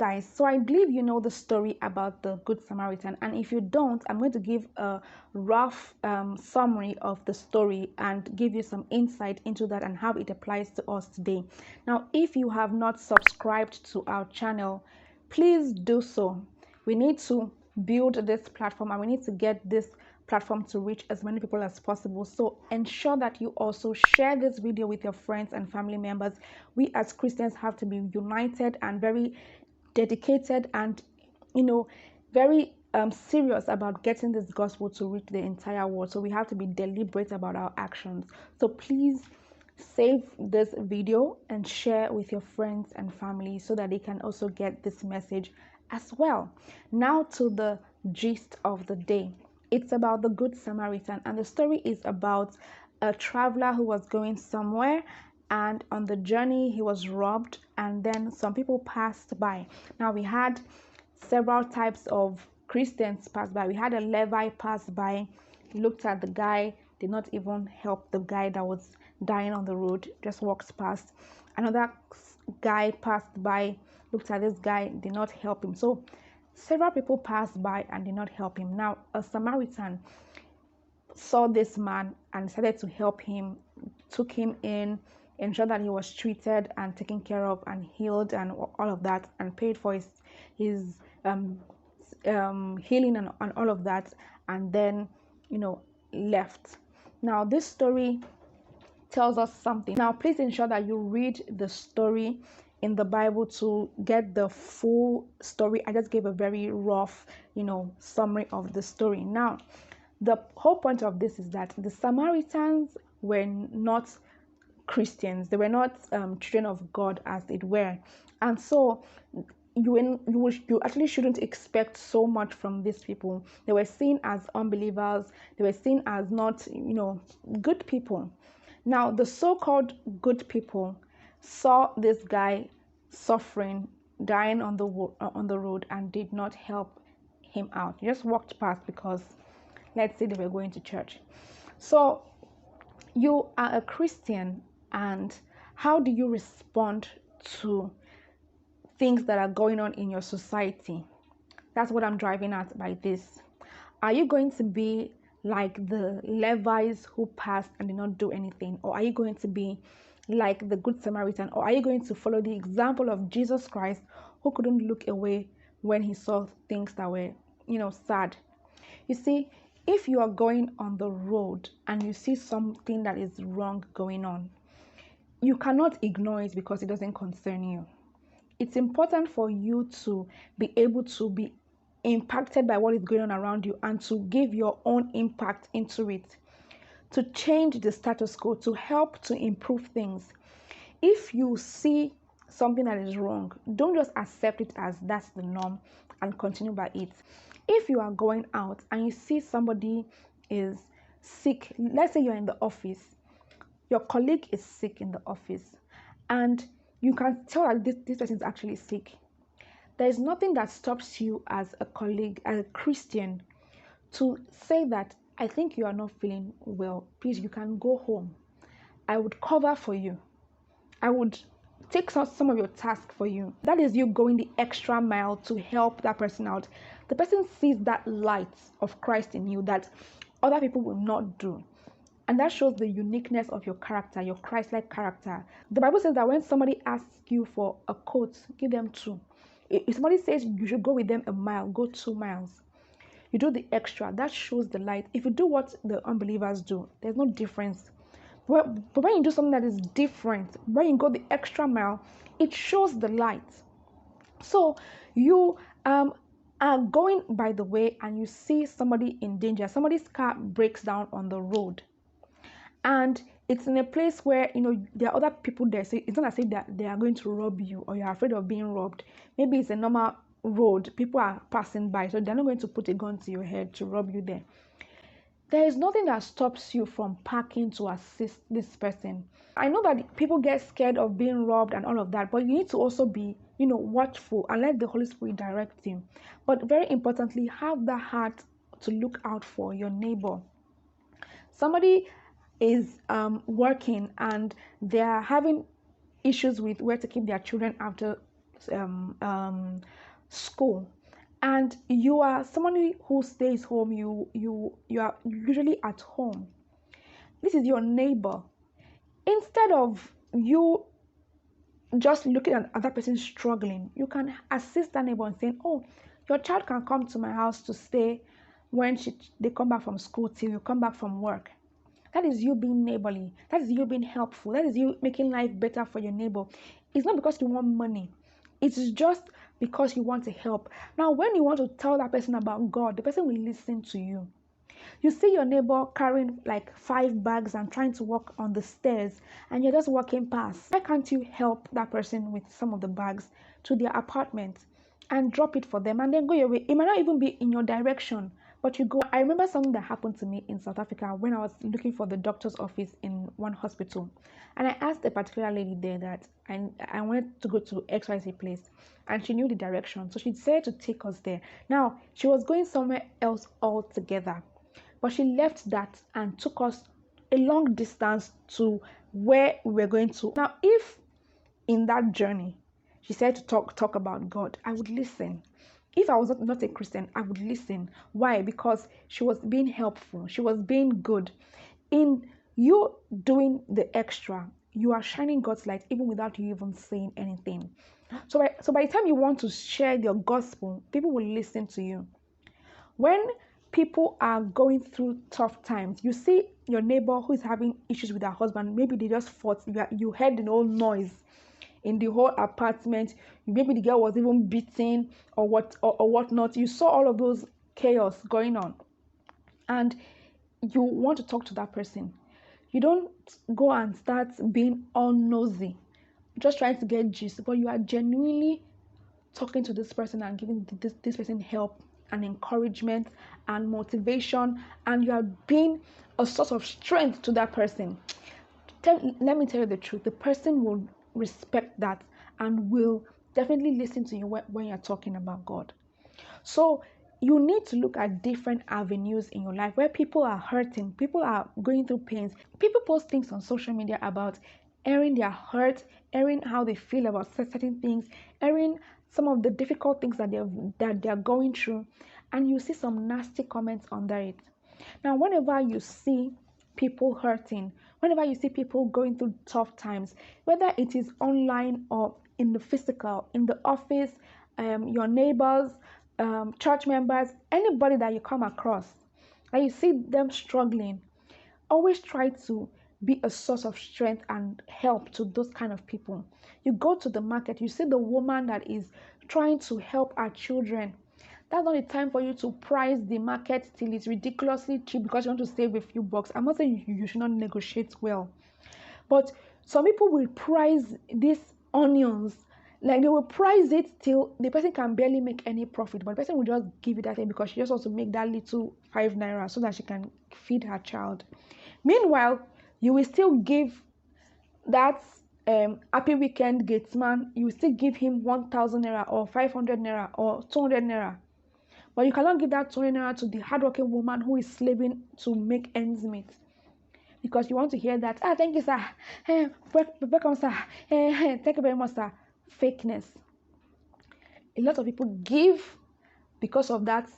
guys, so I believe you know the story about the Good Samaritan, and if you don't, I'm going to give a rough summary of the story and give you some insight into that and how it applies to us today. Now, if you have not subscribed to our channel, please do so. We need to build this platform and we need to get this platform to reach as many people as possible. So ensure that you also share this video with your friends and family members. We as Christians have to be united and very dedicated and very serious about getting this gospel to reach the entire world. So we have to be deliberate about our actions. So please save this video and share with your friends and family so that they can also get this message as well. Now to the gist of the day. It's about the Good Samaritan, and the story is about a traveler who was going somewhere, and on the journey he was robbed, and then some people passed by. Now we had several types of Christians pass by. We had a Levi pass by, looked at the guy, did not even help the guy that was dying on the road, just walked past. Another guy passed by, looked at this guy, did not help him. So several people passed by and did not help him. Now a Samaritan saw this man and decided to help him, took him in, ensured that he was treated and taken care of and healed and all of that, and paid for his healing and all of that, and then left. Now this story tells us something. Now please ensure that you read the story in the Bible to get the full story. I just gave a very rough summary of the story. Now the whole point of this is that the Samaritans were not Christians. They were not children of God, as it were, and so you actually shouldn't expect so much from these people. They were seen as unbelievers. They were seen as not good people. Now the so-called good people saw this guy suffering, dying on the road, and did not help him out. They just walked past because, let's say, they were going to church. So you are a Christian, and how do you respond to things that are going on in your society? That's what I'm driving at by this. Are you going to be like the Levites who passed and did not do anything? Or are you going to be like the Good Samaritan? Or are you going to follow the example of Jesus Christ, who couldn't look away when he saw things that were sad? You see, if you are going on the road and you see something that is wrong going on, you cannot ignore it because it doesn't concern you. It's important for you to be able to be impacted by what is going on around you and to give your own impact into it, to change the status quo, to help to improve things. If you see something that is wrong, don't just accept it as that's the norm and continue by it. If you are going out and you see somebody is sick, let's say you're in the office, your colleague is sick in the office, and you can tell that this person is actually sick. There is nothing that stops you as a colleague, as a Christian, to say that, I think you are not feeling well. Please, you can go home. I would cover for you. I would take some of your task for you. That is you going the extra mile to help that person out. The person sees that light of Christ in you that other people will not do. And that shows the uniqueness of your character, your Christ-like character. The Bible says that when somebody asks you for a coat, give them 2. If somebody says you should go with them a mile, go 2 miles. You do the extra. That shows the light. If you do what the unbelievers do, there's no difference. But when you do something that is different, when you go the extra mile, it shows the light. So you are going by the way and you see somebody in danger. Somebody's car breaks down on the road, and it's in a place where there are other people there. So it's not as if that they are going to rob you or you're afraid of being robbed. Maybe it's a normal road, people are passing by, so they're not going to put a gun to your head to rob you there. There is nothing that stops you from parking to assist this person. I know that people get scared of being robbed and all of that, but you need to also be watchful and let the Holy Spirit direct you. But very importantly, have the heart to look out for your neighbor. Somebody is working and they are having issues with where to keep their children after school, and you are somebody who stays home, you are usually at home. This is your neighbor. Instead of you just looking at other person struggling, you can assist that neighbor and saying, oh, your child can come to my house to stay when they come back from school till you come back from work. That is you being neighborly. That is you being helpful. That is you making life better for your neighbor. It's not because you want money. It's just because you want to help. Now, when you want to tell that person about God, the person will listen to you. You see your neighbor carrying like 5 bags and trying to walk on the stairs, and you're just walking past. Why can't you help that person with some of the bags to their apartment and drop it for them and then go your way? It might not even be in your direction, but you go. I remember something that happened to me in South Africa when I was looking for the doctor's office in one hospital. And I asked a particular lady there that I wanted to go to XYZ place, and she knew the direction. So she decided to take us there. Now, she was going somewhere else altogether, but she left that and took us a long distance to where we were going to. Now, if in that journey she said to talk about God, I would listen. If I was not a Christian, I would listen. Why? Because she was being helpful. She was being good. In you doing the extra, you are shining God's light even without you even saying anything. So by the time you want to share your gospel, people will listen to you. When people are going through tough times, you see your neighbor who is having issues with her husband, maybe they just fought, you heard the whole noise in the whole apartment, maybe the girl was even beaten or whatnot. You saw all of those chaos going on, and you want to talk to that person. You don't go and start being all nosy, just trying to get gist, but you are genuinely talking to this person and giving this person help and encouragement and motivation, and you are being a source of strength to that person. Let me tell you the truth, the person will respect that and will definitely listen to you when you're talking about God. So you need to look at different avenues in your life where people are hurting, people are going through pains. People post things on social media about airing their hurt, airing how they feel about certain things, airing some of the difficult things that they're going through, and you see some nasty comments under it. Now, whenever you see people hurting, whenever you see people going through tough times, whether it is online or in the physical, in the office, your neighbors, church members, anybody that you come across, and you see them struggling, always try to be a source of strength and help to those kind of people. You go to the market, you see the woman that is trying to help her children. That's not the time for you to price the market till it's ridiculously cheap because you want to save a few bucks. I'm not saying you should not negotiate well, but some people will price these onions, like they will price it till the person can barely make any profit, but the person will just give it that thing because she just wants to make that little 5 naira so that she can feed her child. Meanwhile, you will still give that happy weekend gatesman, you will still give him 1,000 naira or 500 naira or 200 naira. But you cannot give that 200 naira to the hardworking woman who is slaving to make ends meet. Because you want to hear that, thank you, sir. Welcome, sir. Thank you very much, sir. Fakeness. A lot of people give because of that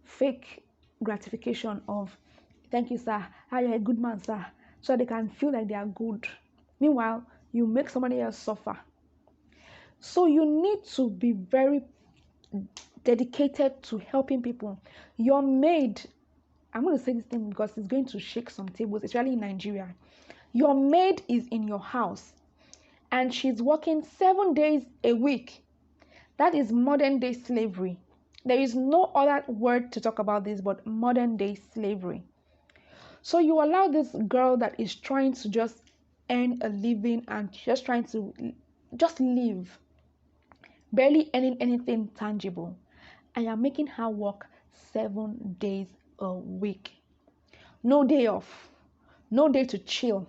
fake gratification of, thank you, sir. You're a good man, sir. So they can feel like they are good. Meanwhile, you make somebody else suffer. So you need to be very dedicated to helping people. Your maid, I'm going to say this thing because it's going to shake some tables, especially in Nigeria. Your maid is in your house and she's working 7 days a week. That is modern day slavery. There is no other word to talk about this but modern day slavery. So you allow this girl that is trying to just earn a living and just trying to just live, barely earning anything tangible, and you're making her work 7 days a week. No day off, no day to chill,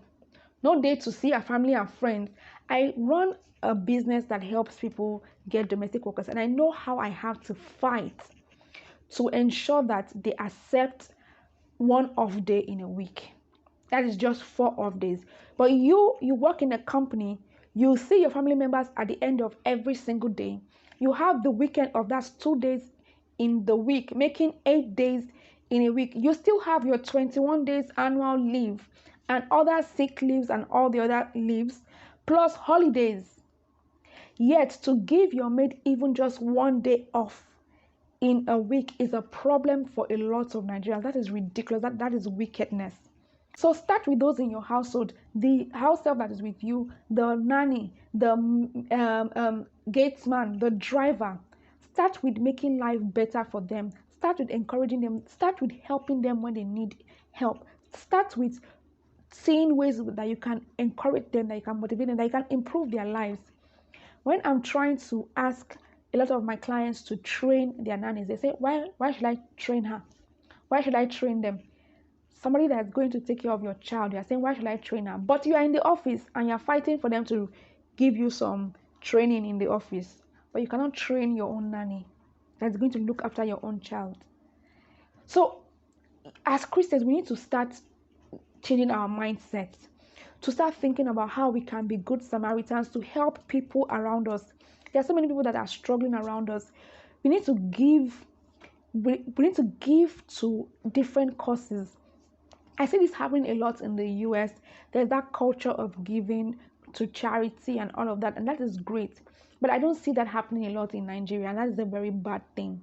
no day to see her family and friends. I run a business that helps people get domestic workers, and I know how I have to fight to ensure that they accept 1 off day in a week. That is just 4 off days. But you work in a company, you see your family members at the end of every single day. You have the weekend of that's 2 days in the week, making 8 days in a week. You still have your 21 days annual leave and other sick leaves and all the other leaves, plus holidays. Yet to give your maid even just 1 day off in a week is a problem for a lot of Nigerians. That is ridiculous. That is wickedness. So start with those in your household, the house help that is with you, the nanny, the gatesman, the driver. Start with making life better for them. Start with encouraging them. Start with helping them when they need help. Start with seeing ways that you can encourage them, that you can motivate them, that you can improve their lives. When I'm trying to ask a lot of my clients to train their nannies, they say, why should I train her? Why should I train them? Somebody that's going to take care of your child, you're saying, why should I train her? But you are in the office and you're fighting for them to give you some training in the office. But you cannot train your own nanny that's going to look after your own child. So as Christians, we need to start changing our mindset, to start thinking about how we can be good Samaritans to help people around us. There are so many people that are struggling around us. We need to give to different causes. I see this happening a lot in the US. There's that culture of giving to charity and all of that, and that is great. But I don't see that happening a lot in Nigeria, and that is a very bad thing.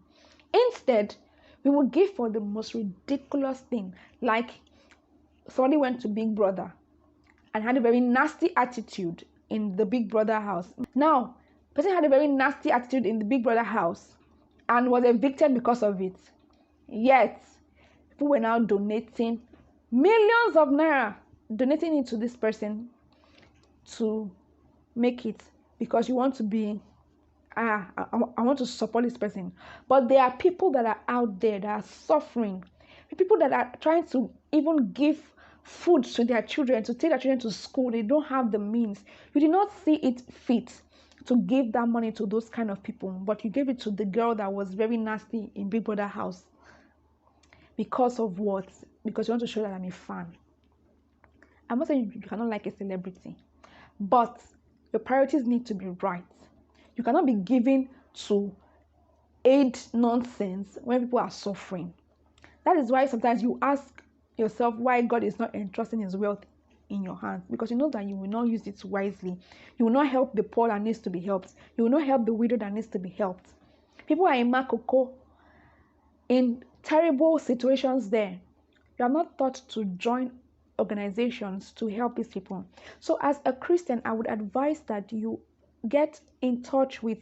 Instead, we will give for the most ridiculous thing, like somebody went to Big Brother and had a very nasty attitude in the Big Brother house. Now, person had a very nasty attitude in the Big Brother house and was evicted because of it. Yet, people were now donating millions of naira, donating it to this person to make it, because you want to be, I want to support this person. But there are people that are out there that are suffering, people that are trying to even give food to their children, to take their children to school. They don't have the means. You did not see it fit to give that money to those kind of people, but you gave it to the girl that was very nasty in Big Brother house. Because of what? Because you want to show that I'm a fan. I'm not saying you cannot like a celebrity, but your priorities need to be right. You cannot be giving to aid nonsense when people are suffering. That is why sometimes you ask yourself why God is not entrusting his wealth in your hands, because you know that you will not use it wisely. You will not help the poor that needs to be helped. You will not help the widow that needs to be helped. People are in Makoko, in terrible situations there. You are not taught to join organizations to help these people. So as a Christian, I would advise that you get in touch with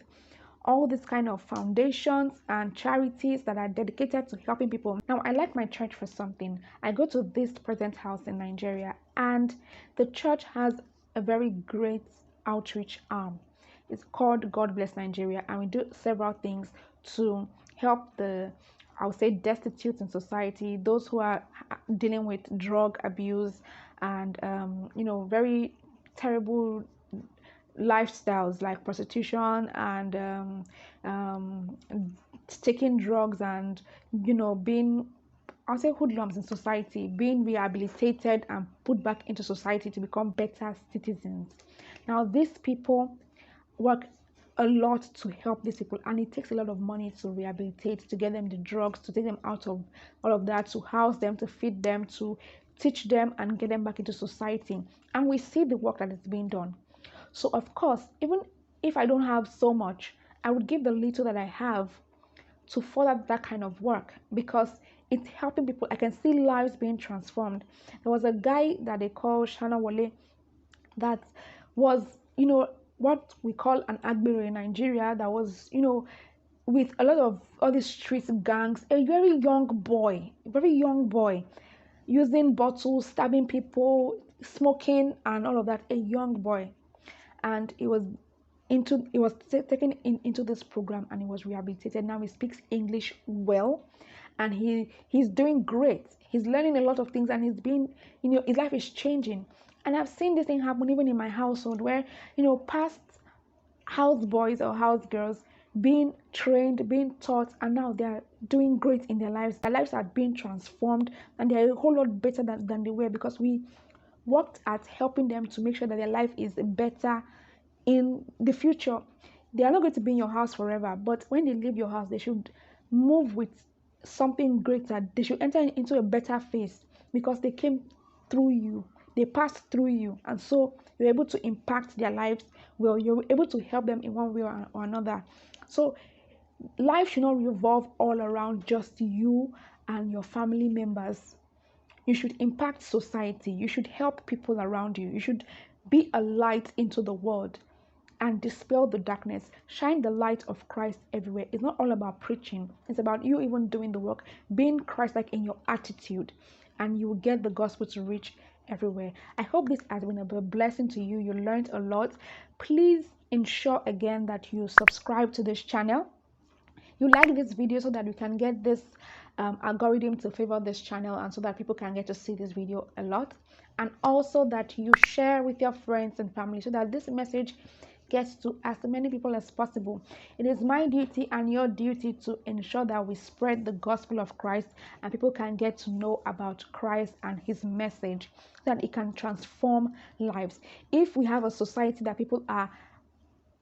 all these kind of foundations and charities that are dedicated to helping people. Now, I like my church for something. I go to this present house in Nigeria, and the church has a very great outreach arm. It's called God Bless Nigeria, and we do several things to help the, I would say, destitute in society, those who are dealing with drug abuse and very terrible lifestyles like prostitution and taking drugs and being, I'll say, hoodlums in society, being rehabilitated and put back into society to become better citizens. Now, these people work a lot to help these people, and it takes a lot of money to rehabilitate, to get them the drugs, to take them out of all of that, to house them, to feed them, to teach them and get them back into society. And we see the work that is being done. So of course, even if I don't have so much, I would give the little that I have to further that kind of work, because it's helping people. I can see lives being transformed. There was a guy that they call Shana Wale that was, what we call an agbero in Nigeria, that was, with a lot of all these street gangs, a very young boy, using bottles, stabbing people, smoking and all of that, a young boy. And he was taken into this program, and he was rehabilitated. Now he speaks English well, and he's doing great. He's learning a lot of things, and he's been, his life is changing. And I've seen this thing happen even in my household, where past house boys or house girls being trained, being taught, and now they're doing great in their lives. Their lives are being transformed, and they're a whole lot better than they were, because we worked at helping them to make sure that their life is better in the future. They are not going to be in your house forever, but when they leave your house, they should move with something greater. They should enter into a better phase because they came through you, they passed through you, and so you're able to impact their lives well. You're able to help them in one way or another. So life should not revolve all around just you and your family members. You should impact society. You should help people around you. You should be a light into the world and dispel the darkness. Shine the light of Christ everywhere. It's not all about preaching, it's about you even doing the work, being Christ like in your attitude, and you will get the gospel to reach everywhere. I hope this has been a blessing to you. You learned a lot. Please ensure again that you subscribe to this channel, you like this video so that you can get this algorithm to favor this channel, and so that people can get to see this video a lot, and also that you share with your friends and family so that this message gets to as many people as possible. It is my duty and your duty to ensure that we spread the gospel of Christ and people can get to know about Christ and his message so that it can transform lives. If we have a society that people are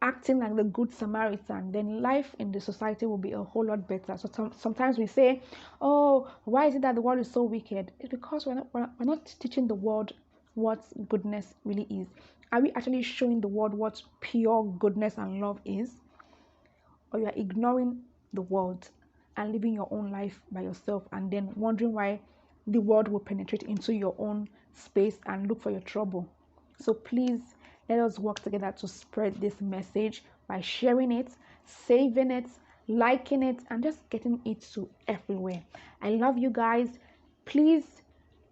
acting like the Good Samaritan, then life in the society will be a whole lot better. So sometimes we say, oh, why is it that the world is so wicked? It's because we're not teaching the world what goodness really is. Are we actually showing the world what pure goodness and love is? Or you are ignoring the world and living your own life by yourself and then wondering why the world will penetrate into your own space and look for your trouble? So please, let us work together to spread this message by sharing it, saving it, liking it, and just getting it to everywhere. I love you guys. Please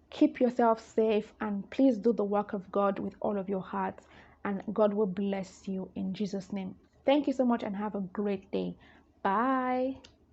keep yourself safe and please do the work of God with all of your heart, and God will bless you in Jesus' name. Thank you so much and have a great day. Bye.